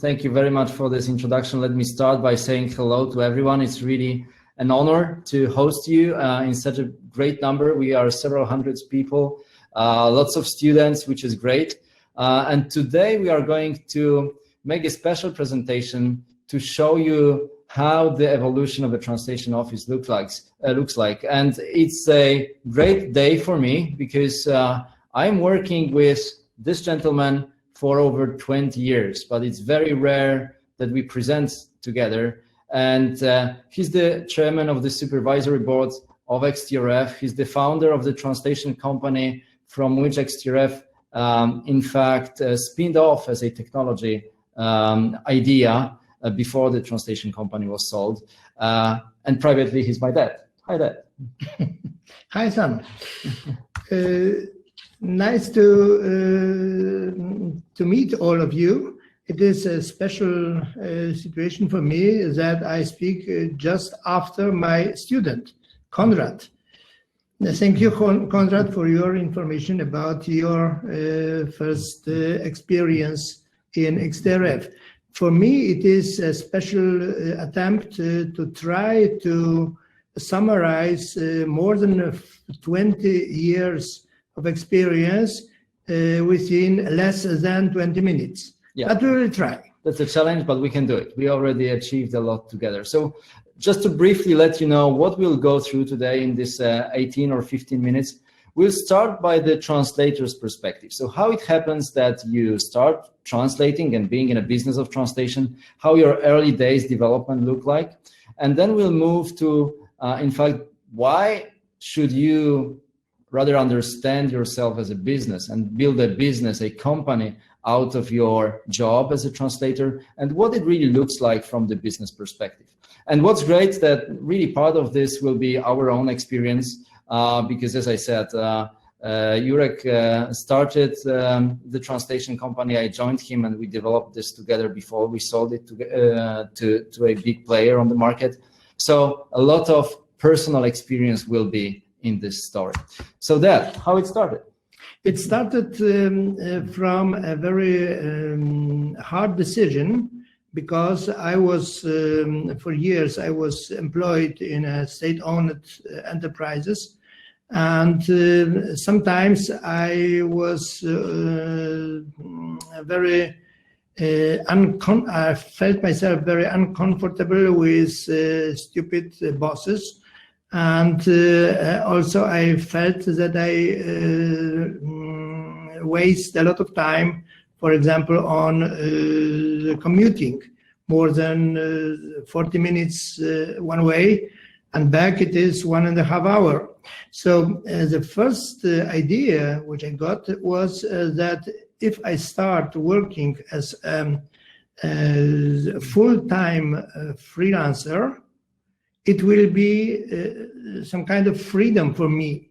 Thank you very much for this introduction. Let me start by saying hello to everyone. It's really an honor to host you in such a great number. We are several hundreds people, lots of students, which is great. And today we are going to make a special presentation to show you how the evolution of the translation office looks like. And it's a great day for me because I'm working with this gentleman for over 20 years, but it's very rare that we present together. And he's the chairman of the supervisory board of XTRF. He's the founder of the translation company from which XTRF, in fact, spinned off as a technology idea before the translation company was sold. And privately, he's my dad. Hi, Dad. Hi, son. Nice to meet all of you. It is a special situation for me that I speak just after my student, Konrad. Thank you, Konrad, for your information about your first experience in XTRF. For me, it is a special attempt to try to summarize more than 20 years of experience within less than 20 minutes. Yeah. But we will try. That's a challenge, but we can do it. We already achieved a lot together. So just to briefly let you know what we'll go through today in this 18 or 15 minutes, we'll start by the translator's perspective. So how it happens that you start translating and being in a business of translation, how your early days development look like. And then we'll move to, in fact, why should you rather understand yourself as a business and build a business, a company out of your job as a translator, and what it really looks like from the business perspective. And what's great that really part of this will be our own experience, because as I said, Jurek started the translation company. I joined him and we developed this together before we sold it to a big player on the market. So a lot of personal experience will be in this story. So that, how it started? It started from a very hard decision, because I was, for years, I was employed in a state-owned enterprises. And sometimes I was I felt myself very uncomfortable with stupid bosses. And also I felt that I waste a lot of time, for example, on commuting, more than 40 minutes one way, and back it is 1.5 hours. So the first idea which I got was that if I start working as a full-time freelancer, it will be some kind of freedom for me.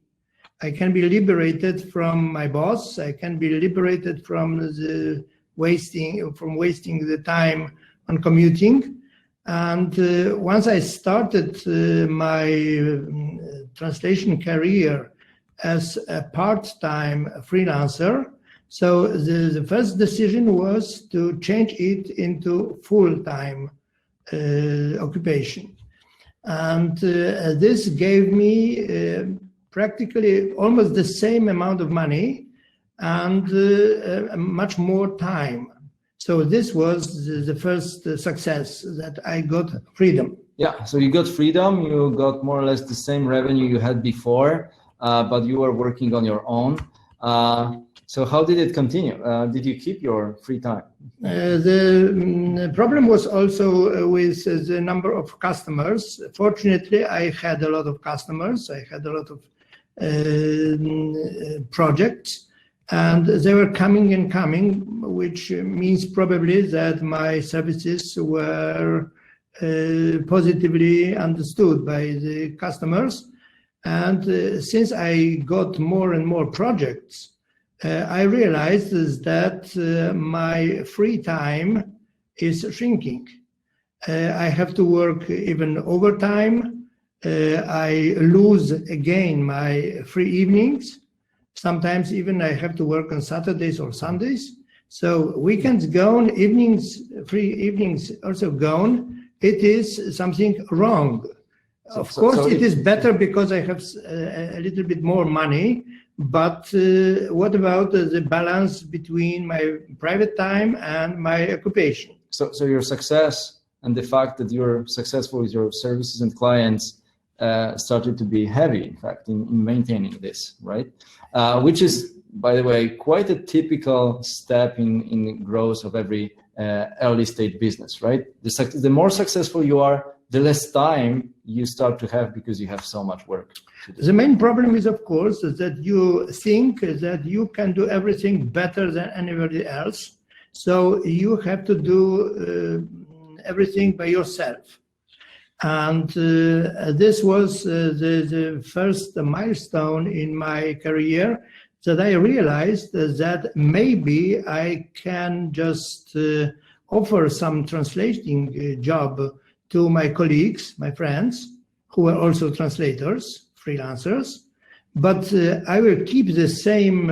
I can be liberated from my boss. I can be liberated from wasting the time on commuting. And once I started my translation career as a part-time freelancer, so the first decision was to change it into full-time occupation. And this gave me practically almost the same amount of money and much more time. So this was the first success, that I got freedom. Yeah, so you got freedom, you got more or less the same revenue you had before, but you were working on your own. So how did it continue? Did you keep your free time? The problem was also with the number of customers. Fortunately, I had a lot of customers. I had a lot of projects, and they were coming and coming, which means probably that my services were positively understood by the customers. And since I got more and more projects, I realized that my free time is shrinking. I have to work even overtime. I lose again my free evenings. Sometimes even I have to work on Saturdays or Sundays. So weekends gone, evenings, free evenings also gone. It is something wrong. Of course, it is better because I have a little bit more money. But what about the balance between my private time and my occupation? So your success and the fact that you're successful with your services and clients started to be heavy, in fact, in maintaining this, right? Which is, by the way, quite a typical step in growth of every early stage business, right? The more successful you are, the less time you start to have because you have so much work to do. The main problem is, of course, that you think that you can do everything better than anybody else. So you have to do everything by yourself. And this was the first milestone in my career, that I realized that maybe I can just offer some translating job to my colleagues, my friends, who are also translators, freelancers, but I will keep the same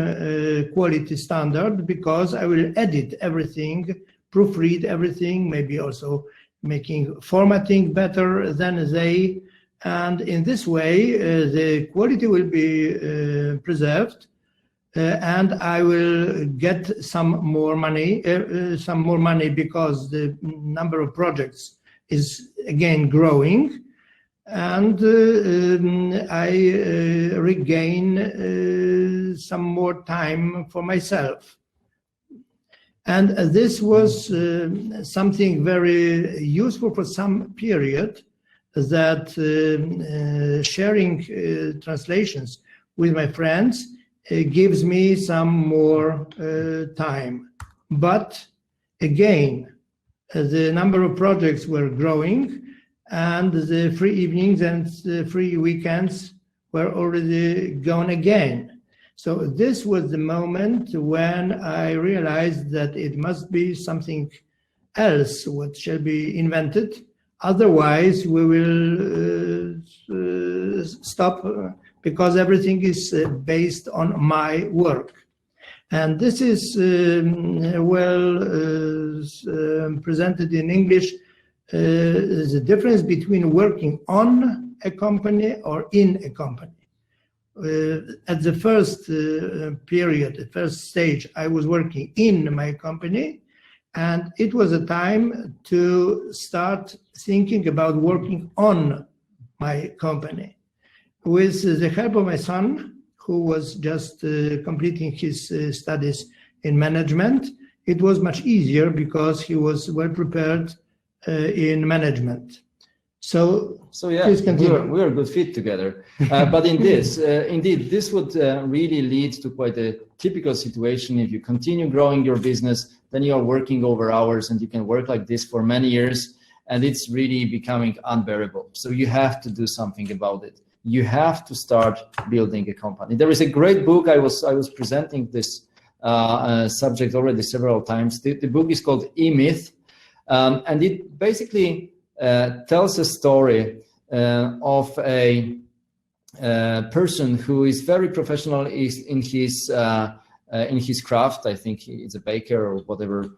quality standard because I will edit everything, proofread everything, maybe also making formatting better than they. And in this way, the quality will be preserved. And I will get some more money because the number of projects is again growing, and I regain some more time for myself. And this was something very useful for some period, that sharing translations with my friends gives me some more time. But again, the number of projects were growing, and the free evenings and the free weekends were already gone again. So this was the moment when I realized that it must be something else what shall be invented. Otherwise, we will stop because everything is based on my work. And this is presented in English, the difference between working on a company or in a company. At the first period, the first stage, I was working in my company, and it was a time to start thinking about working on my company. With the help of my son, who was just completing his studies in management, it was much easier because he was well prepared in management. So yeah, we are a good fit together. But in this, indeed, this would really lead to quite a typical situation. If you continue growing your business, then you are working over hours, and you can work like this for many years, and it's really becoming unbearable. So you have to do something about it. You have to start building a company. There is a great book. I was presenting this subject already several times. The book is called E-Myth, and it basically tells a story of a person who is very professional in his craft. I think he's a baker or whatever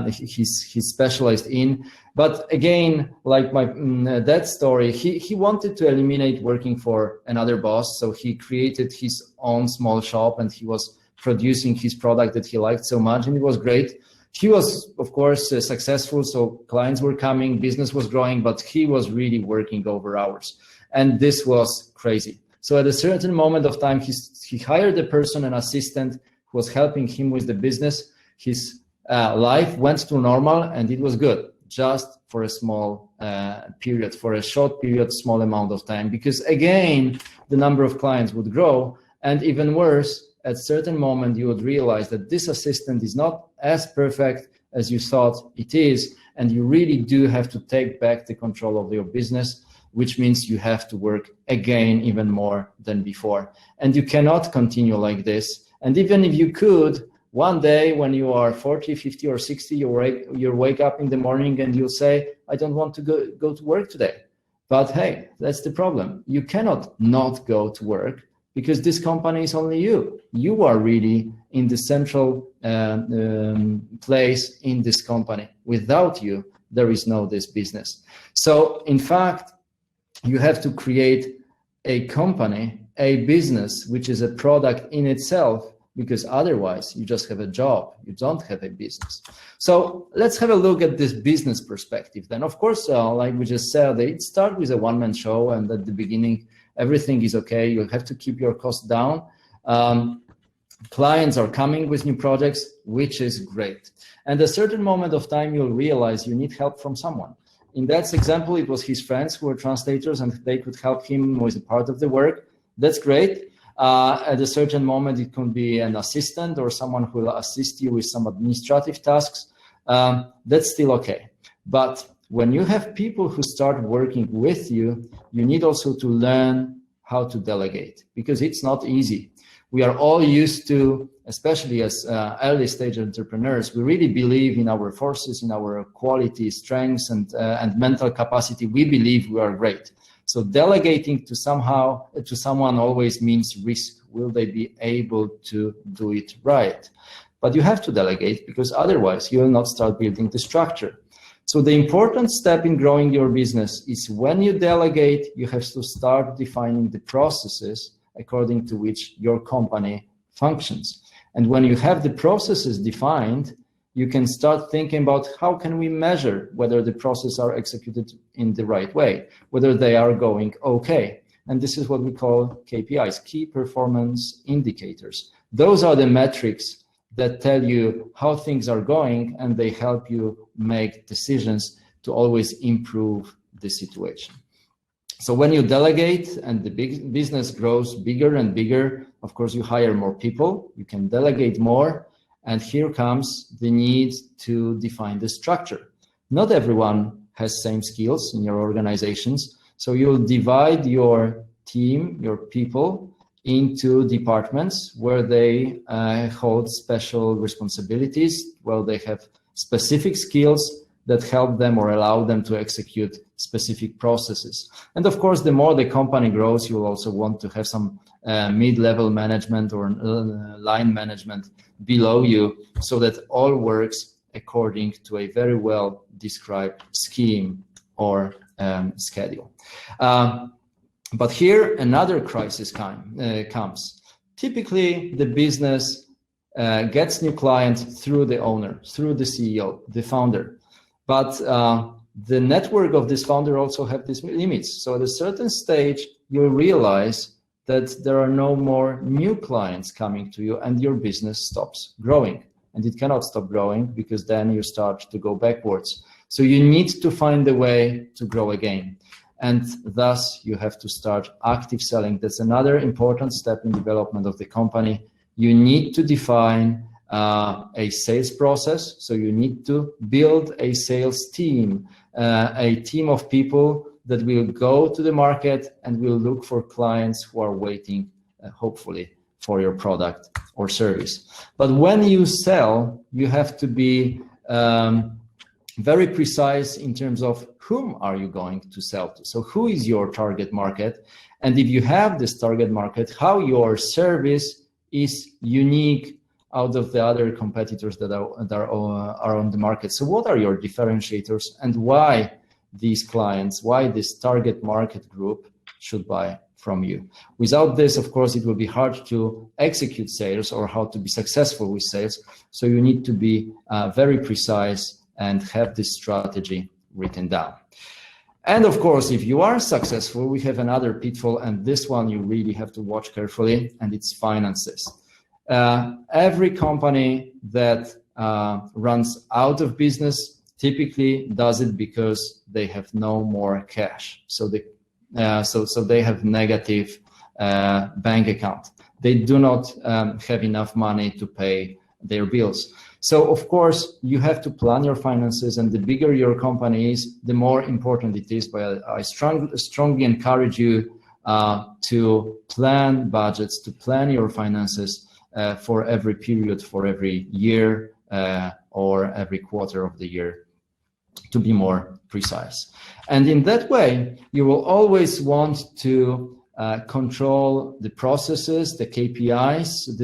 he's specialized in. But again, like that story, he wanted to eliminate working for another boss. So he created his own small shop, and he was producing his product that he liked so much, and it was great. He was, of course, successful, so clients were coming, business was growing, but he was really working over hours, and this was crazy. So at a certain moment of time, he hired a person, an assistant, who was helping him with the business. His life went to normal, and it was good, just for a small period, for a short period, small amount of time, because again, the number of clients would grow, and even worse, at a certain moment, you would realize that this assistant is not as perfect as you thought it is, and you really do have to take back the control of your business, which means you have to work again even more than before. And you cannot continue like this. And even if you could, one day when you are 40, 50, or 60, you wake up in the morning and you'll say, I don't want to go to work today. But hey, that's the problem. You cannot not go to work, because this company is only you. You are really in the central place in this company. Without you, there is no this business. So in fact, you have to create a company, a business, which is a product in itself, because otherwise you just have a job, you don't have a business. So let's have a look at this business perspective then. Of course, like we just said, it starts with a one-man show, and at the beginning, everything is okay. You have to keep your costs down. Clients are coming with new projects, which is great. And at a certain moment of time, you'll realize you need help from someone. In that example, it was his friends who were translators, and they could help him with a part of the work. That's great. At a certain moment, it could be an assistant or someone who will assist you with some administrative tasks. That's still okay. But when you have people who start working with you, you need also to learn how to delegate, because it's not easy. We are all used to, especially as early stage entrepreneurs, we really believe in our forces, in our quality, strengths, and mental capacity. We believe we are great. So delegating to someone always means risk. Will they be able to do it right? But you have to delegate, because otherwise you will not start building the structure. So the important step in growing your business is when you delegate, you have to start defining the processes according to which your company functions. And when you have the processes defined, you can start thinking about how can we measure whether the processes are executed in the right way, whether they are going okay. And this is what we call KPIs, key performance indicators. Those are the metrics that tell you how things are going, and they help you make decisions to always improve the situation. So when you delegate and the big business grows bigger and bigger, of course, you hire more people, you can delegate more, and here comes the need to define the structure. Not everyone has same skills in your organizations, so you'll divide your team, your people, into departments where they hold special responsibilities, where they have specific skills that help them or allow them to execute specific processes. And of course, the more the company grows, you will also want to have some mid-level management or line management below you, so that all works according to a very well described scheme or schedule. But here another crisis comes. Typically, the business gets new clients through the owner, through the CEO, the founder. But the network of this founder also have these limits. So at a certain stage, you'll realize that there are no more new clients coming to you, and your business stops growing. And it cannot stop growing, because then you start to go backwards. So you need to find a way to grow again. And thus you have to start active selling. That's another important step in development of the company. You need to define a sales process. So you need to build a sales team, a team of people that will go to the market and will look for clients who are waiting, hopefully, for your product or service. But when you sell, you have to be very precise in terms of whom are you going to sell to. So who is your target market? And if you have this target market, how your service is unique out of the other competitors that are on the market. So what are your differentiators, and why these clients, why this target market group should buy from you? Without this, of course, it will be hard to execute sales or how to be successful with sales. So you need to be very precise and have this strategy written down. And of course, if you are successful, we have another pitfall, and this one you really have to watch carefully, and it's finances. Every company that runs out of business typically does it because they have no more cash. So they have negative bank account. They do not have enough money to pay their bills. So of course you have to plan your finances, and the bigger your company is, the more important it is. But I strongly encourage you to plan budgets, to plan your finances for every period, for every year or every quarter of the year, to be more precise. And in that way, you will always want to control the processes, the KPIs,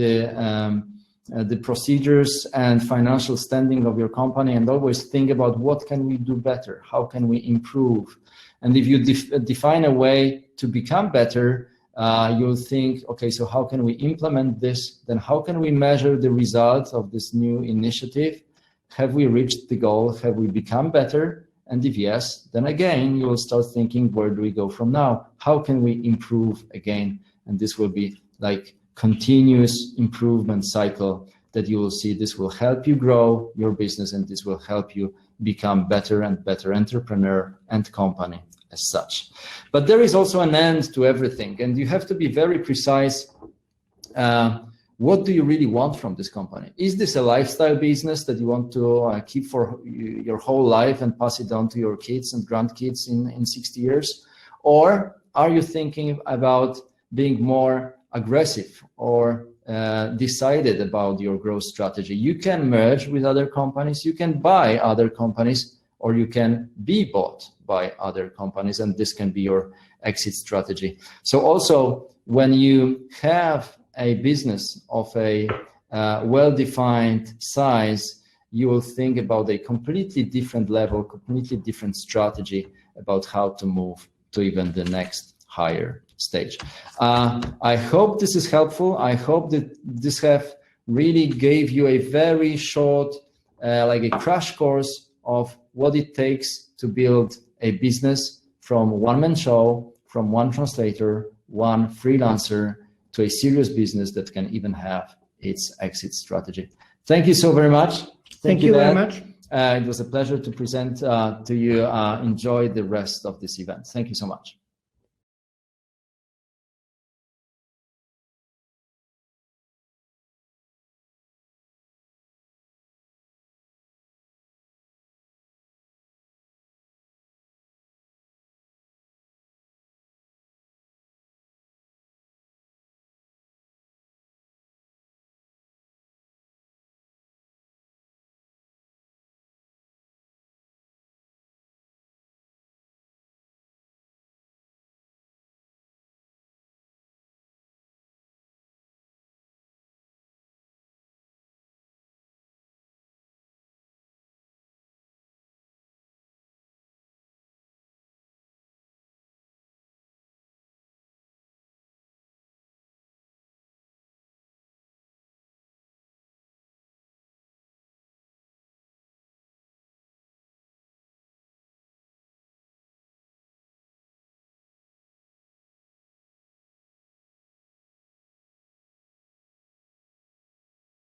the procedures and financial standing of your company, and always think about what can we do better, how can we improve. And if you define a way to become better, you'll think, okay, so how can we implement this? Then how can we measure the results of this new initiative? Have we reached the goal? Have we become better? And if yes, then again, you will start thinking, where do we go from now? How can we improve again? And this will be like continuous improvement cycle that you will see. This will help you grow your business, and this will help you become better and better entrepreneur and company as such. But there is also an end to everything, and you have to be very precise. What do you really want from this company? Is this a lifestyle business that you want to keep for your whole life and pass it on to your kids and grandkids in 60 years? Or are you thinking about being more aggressive or decided about your growth strategy? You can merge with other companies, you can buy other companies, or you can be bought by other companies, and this can be your exit strategy. So also, when you have a business of a well-defined size, you will think about a completely different level, completely different strategy about how to move to even the next higher stage. I hope this is helpful. I hope that this have really gave you a very short, like a crash course of what it takes to build a business from one-man show, from one translator, one freelancer, to a serious business that can even have its exit strategy. Thank you so very much. Thank you very much. It was a pleasure to present to you. Enjoy the rest of this event. Thank you so much.